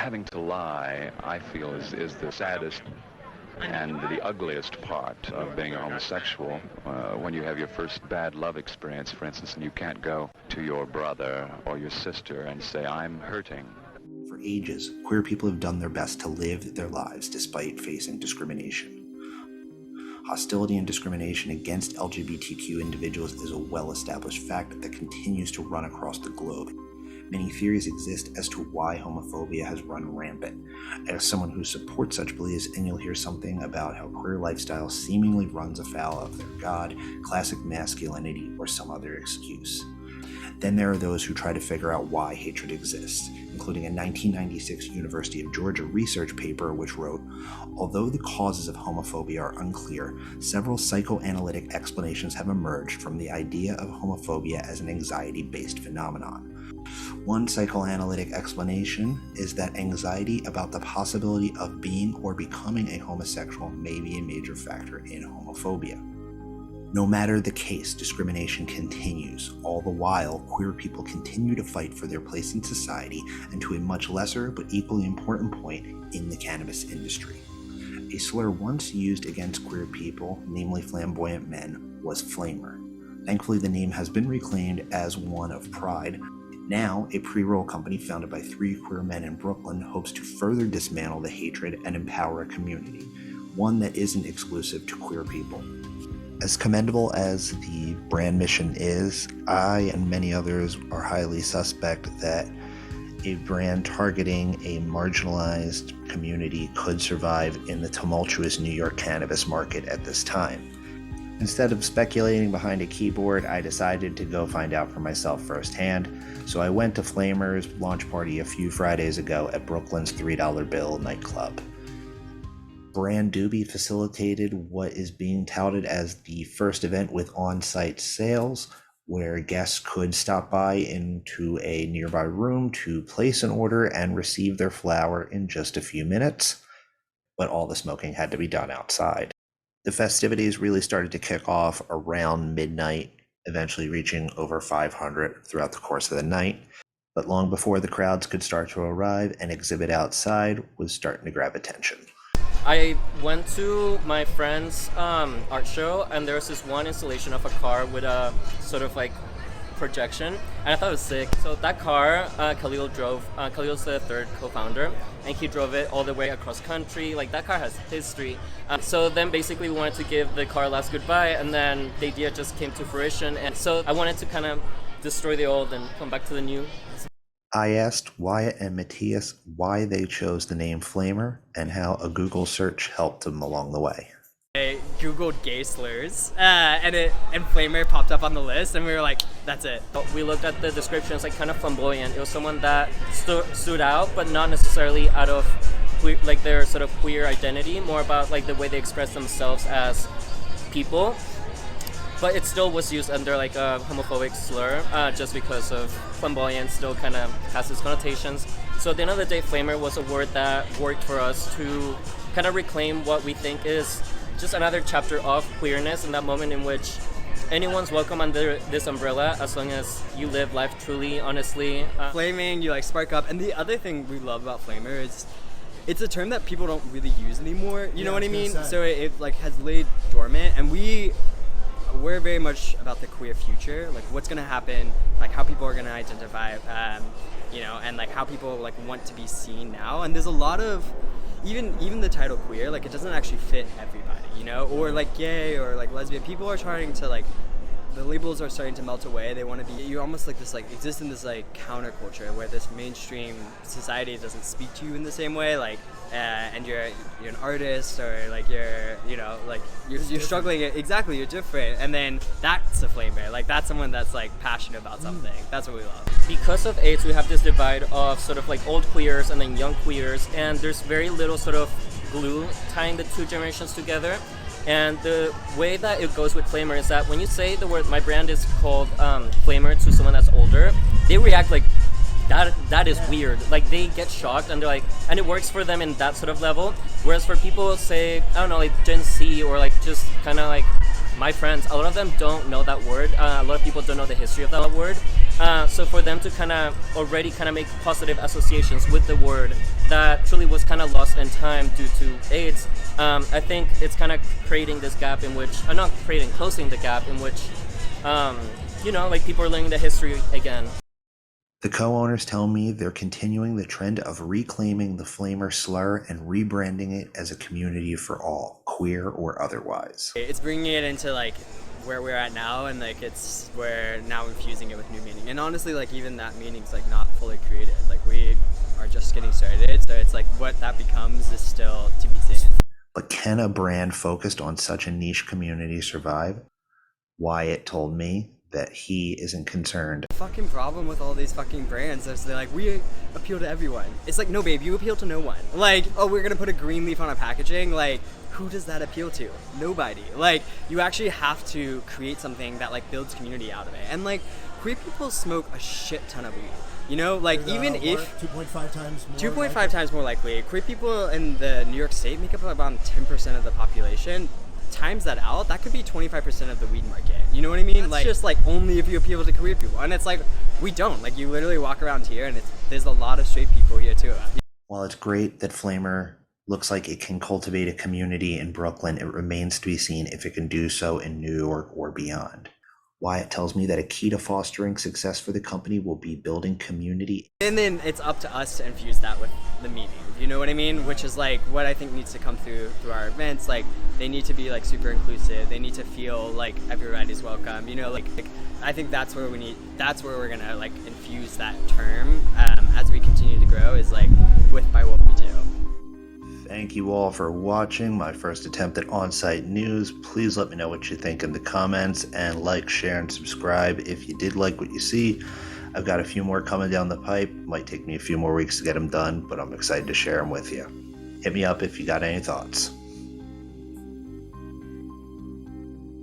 having to lie, I feel, is the saddest and the ugliest part of being a homosexual. When you have your first bad love experience, for instance, and you can't go to your brother or your sister and say, I'm hurting. For ages, queer people have done their best to live their lives despite facing discrimination. Hostility and discrimination against LGBTQ individuals is a well-established fact that continues to run across the globe. Many theories exist as to why homophobia has run rampant. As someone who supports such beliefs, and you'll hear something about how queer lifestyle seemingly runs afoul of their God, classic masculinity, or some other excuse. Then there are those who try to figure out why hatred exists, including a 1996 University of Georgia research paper which wrote, although the causes of homophobia are unclear, several psychoanalytic explanations have emerged from the idea of homophobia as an anxiety-based phenomenon. One psychoanalytic explanation is that anxiety about the possibility of being or becoming a homosexual may be a major factor in homophobia. No matter the case, discrimination continues. All the while, queer people continue to fight for their place in society and to a much lesser but equally important point in the cannabis industry. A slur once used against queer people, namely flamboyant men, was flamer. Thankfully, the name has been reclaimed as one of pride. Now, a pre-roll company founded by 3 queer men in Brooklyn hopes to further dismantle the hatred and empower a community, one that isn't exclusive to queer people. As commendable as the brand mission is, I and many others are highly suspect that a brand targeting a marginalized community could survive in the tumultuous New York cannabis market at this time. Instead of speculating behind a keyboard, I decided to go find out for myself firsthand, so I went to Flamer's launch party a few Fridays ago at Brooklyn's $3 Bill nightclub. Brand Doobie facilitated what is being touted as the first event with on-site sales, where guests could stop by into a nearby room to place an order and receive their flower in just a few minutes, but all the smoking had to be done outside. The festivities really started to kick off around midnight, eventually reaching over 500 throughout the course of the night, but long before the crowds could start to arrive, an exhibit outside was starting to grab attention. I went to my friend's art show, and there was this one installation of a car with a sort of like projection, and I thought it was sick. So that car, Khalil drove. Khalil's the third co-founder, and he drove it all the way across country. Like, that car has history. So then basically we wanted to give the car last goodbye, and then the idea just came to fruition. And so I wanted to kind of destroy the old and come back to the new. I asked Wyatt and Matias why they chose the name Flamer and how a Google search helped them along the way. I googled gay slurs, and Flamer popped up on the list, and we were like, that's it. We looked at the description. It's like kind of flamboyant. It was someone that stood out, but not necessarily out of like their sort of queer identity, more about like the way they express themselves as people. But it still was used under like a homophobic slur, just because of flamboyant still kind of has its connotations. So at the end of the day, flamer was a word that worked for us to kind of reclaim what we think is just another chapter of queerness, in that moment in which anyone's welcome under this umbrella as long as you live life truly, honestly. Flaming, you like spark up. And the other thing we love about flamer is it's a term that people don't really use anymore. You know what I mean? So it like has laid dormant, and we're very much about the queer future, like what's gonna happen, like how people are gonna identify, and like how people like want to be seen now. And there's a lot of even the title queer, like it doesn't actually fit everybody, or like gay or like lesbian. People are trying to like, the labels are starting to melt away. They want to be, you almost like this like exist in this like counterculture where this mainstream society doesn't speak to you in the same way, like and you're an artist, or like you're struggling. Exactly, you're different, and then that's a flamer. Like that's someone that's like passionate about something. That's what we love. Because of AIDS, we have this divide of sort of like old queers and then young queers, and there's very little sort of glue tying the two generations together. And the way that it goes with flamer is that when you say the word, my brand is called flamer, to someone that's older, they react like, that is weird. Like, they get shocked, and they're like, and it works for them in that sort of level. Whereas for people, say, I don't know, like Gen Z, or like just kind of like my friends, a lot of them don't know that word. A lot of people don't know the history of that word. So for them to kind of already kind of make positive associations with the word that truly was kind of lost in time due to AIDS, I think it's kind of creating this gap in which, not creating, closing the gap in which, like people are learning the history again. The co-owners tell me they're continuing the trend of reclaiming the Flamer slur and rebranding it as a community for all, queer or otherwise. It's bringing it into like where we're at now, and like it's we're now infusing it with new meaning. And honestly, like even that meaning's like not fully created. Like we are just getting started, so it's like what that becomes is still to be seen. But can a brand focused on such a niche community survive? Wyatt told me that he isn't concerned. The fucking problem with all these fucking brands is they're like, we appeal to everyone. It's like, no babe, you appeal to no one. Like, oh, we're gonna put a green leaf on our packaging. Like, who does that appeal to? Nobody. Like, you actually have to create something that like builds community out of it. And like, queer people smoke a shit ton of weed. You know, like even if 2.5 times more 2.5 times more likely. Queer people in the New York State make up about 10% of the population. Times that out, that could be 25% of the weed market. You know what I mean? That's like just like only if you appeal to queer people, and it's like we don't. Like you literally walk around here, and there's a lot of straight people here too. While it's great that Flamer looks like it can cultivate a community in Brooklyn, it remains to be seen if it can do so in New York or beyond. Wyatt tells me that a key to fostering success for the company will be building community. And then it's up to us to infuse that with the meaning. You know what I mean? Which is like what I think needs to come through our events. Like they need to be like super inclusive. They need to feel like everybody's welcome. You know, like I think that's where we're gonna like infuse that term as we continue to grow, is like by what we do. Thank you all for watching my first attempt at on-site news. Please let me know what you think in the comments, and like, share, and subscribe if you did like what you see. I've got a few more coming down the pipe. Might take me a few more weeks to get them done, but I'm excited to share them with you. Hit me up if you got any thoughts.